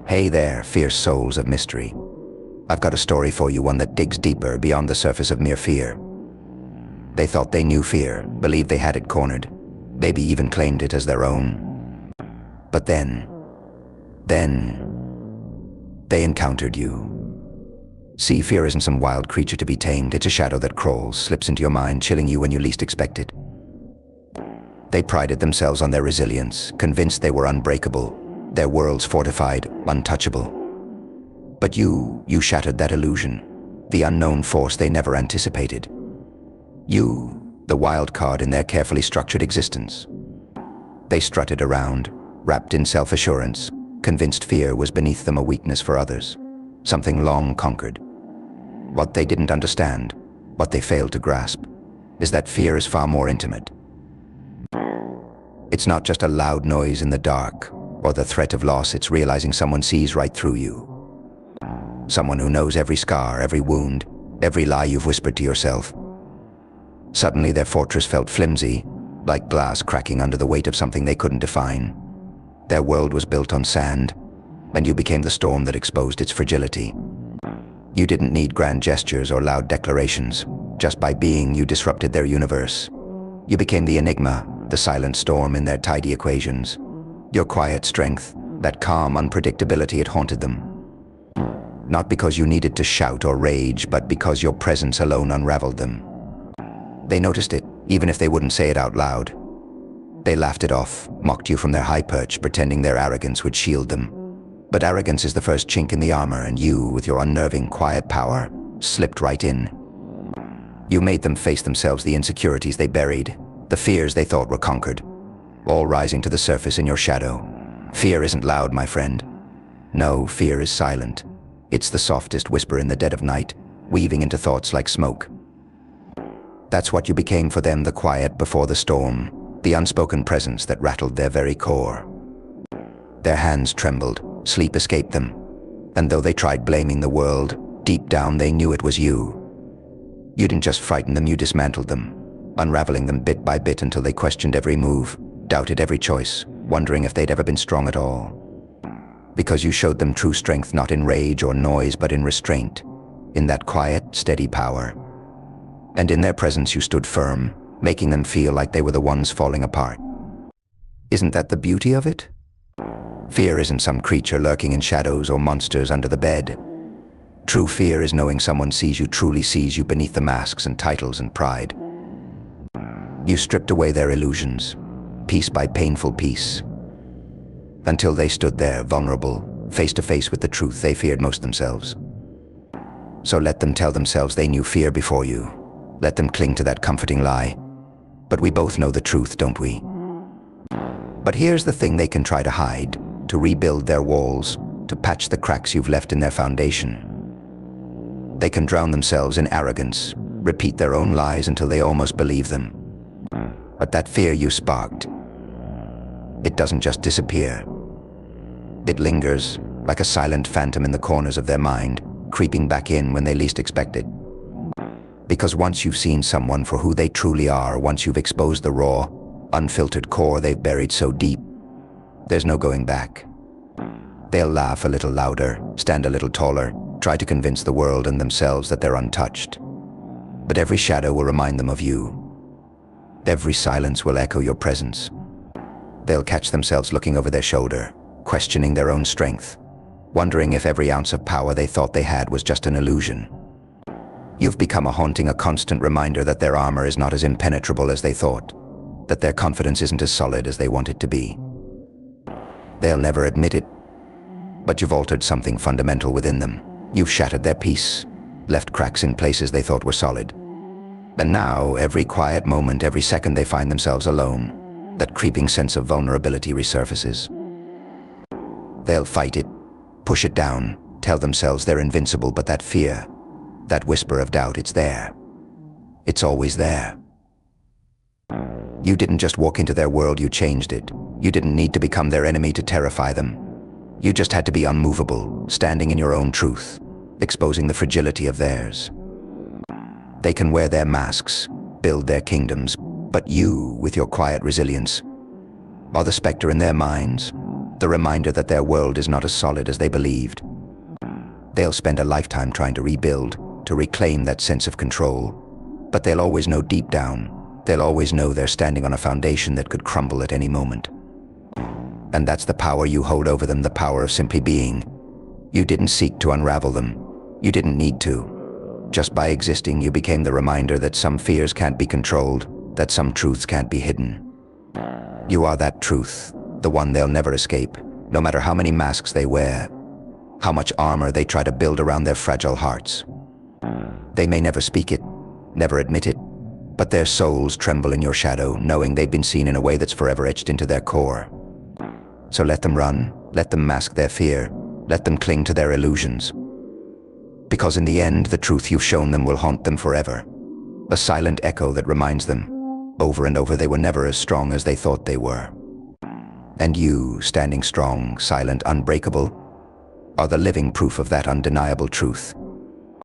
Hey there, fierce souls of mystery. I've got a story for you, one that digs deeper beyond the surface of mere fear. They thought they knew fear, believed they had it cornered, maybe even claimed it as their own. But then, they encountered you. See, fear isn't some wild creature to be tamed. It's a shadow that crawls, slips into your mind, chilling you when you least expect it. They prided themselves on their resilience, convinced they were unbreakable, their worlds fortified, untouchable. But you shattered that illusion, the unknown force they never anticipated. You, the wild card in their carefully structured existence. They strutted around, wrapped in self-assurance, convinced fear was beneath them, a weakness for others, something long conquered. What they didn't understand, what they failed to grasp, is that fear is far more intimate. It's not just a loud noise in the dark, or the threat of loss. It's realizing someone sees right through you. Someone who knows every scar, every wound, every lie you've whispered to yourself. Suddenly their fortress felt flimsy, like glass cracking under the weight of something they couldn't define. Their world was built on sand, and you became the storm that exposed its fragility. You didn't need grand gestures or loud declarations. Just by being, you disrupted their universe. You became the enigma, the silent storm in their tidy equations. Your quiet strength, that calm unpredictability, it haunted them. Not because you needed to shout or rage, but because your presence alone unraveled them. They noticed it, even if they wouldn't say it out loud. They laughed it off, mocked you from their high perch, pretending their arrogance would shield them. But arrogance is the first chink in the armor, and you, with your unnerving, quiet power, slipped right in. You made them face themselves, the insecurities they buried, the fears they thought were conquered, all rising to the surface in your shadow. Fear isn't loud, my friend. No, fear is silent. It's the softest whisper in the dead of night, weaving into thoughts like smoke. That's what you became for them, the quiet before the storm, the unspoken presence that rattled their very core. Their hands trembled, sleep escaped them, and though they tried blaming the world, deep down they knew it was you. You didn't just frighten them, you dismantled them, unraveling them bit by bit until they questioned every move, doubted every choice, wondering if they'd ever been strong at all. Because you showed them true strength, not in rage or noise, but in restraint, in that quiet, steady power. And in their presence you stood firm, making them feel like they were the ones falling apart. Isn't that the beauty of it? Fear isn't some creature lurking in shadows or monsters under the bed. True fear is knowing someone sees you, truly sees you beneath the masks and titles and pride. You stripped away their illusions, piece by painful piece, until they stood there, vulnerable, face to face with the truth they feared most themselves. So let them tell themselves they knew fear before you. Let them cling to that comforting lie. But we both know the truth, don't we? But here's the thing they can try to hide, to rebuild their walls, to patch the cracks you've left in their foundation. They can drown themselves in arrogance, repeat their own lies until they almost believe them. But that fear you sparked, it doesn't just disappear. It lingers, like a silent phantom in the corners of their mind, creeping back in when they least expect it. Because once you've seen someone for who they truly are, once you've exposed the raw, unfiltered core they've buried so deep, there's no going back. They'll laugh a little louder, stand a little taller, try to convince the world and themselves that they're untouched. But every shadow will remind them of you. Every silence will echo your presence. They'll catch themselves looking over their shoulder, questioning their own strength, wondering if every ounce of power they thought they had was just an illusion. You've become a haunting, a constant reminder that their armor is not as impenetrable as they thought, that their confidence isn't as solid as they want it to be. They'll never admit it, but you've altered something fundamental within them. You've shattered their peace, left cracks in places they thought were solid. And now, every quiet moment, every second they find themselves alone, that creeping sense of vulnerability resurfaces. They'll fight it, push it down, tell themselves they're invincible, but that fear, that whisper of doubt, it's there. It's always there. You didn't just walk into their world, you changed it. You didn't need to become their enemy to terrify them. You just had to be unmovable, standing in your own truth, exposing the fragility of theirs. They can wear their masks, build their kingdoms, but you, with your quiet resilience, are the specter in their minds, The reminder that their world is not as solid as they believed. They'll spend a lifetime trying to rebuild, to reclaim that sense of control. But they'll always know deep down, they'll always know they're standing on a foundation that could crumble at any moment. And that's the power you hold over them, the power of simply being. You didn't seek to unravel them. You didn't need to. Just by existing, you became the reminder that some fears can't be controlled, that some truths can't be hidden. You are that truth, the one they'll never escape, no matter how many masks they wear, how much armor they try to build around their fragile hearts. They may never speak it, never admit it, but their souls tremble in your shadow, knowing they've been seen in a way that's forever etched into their core. So let them run, let them mask their fear, let them cling to their illusions. Because in the end, the truth you've shown them will haunt them forever. A silent echo that reminds them, over and over, they were never as strong as they thought they were. And you, standing strong, silent, unbreakable, are the living proof of that undeniable truth.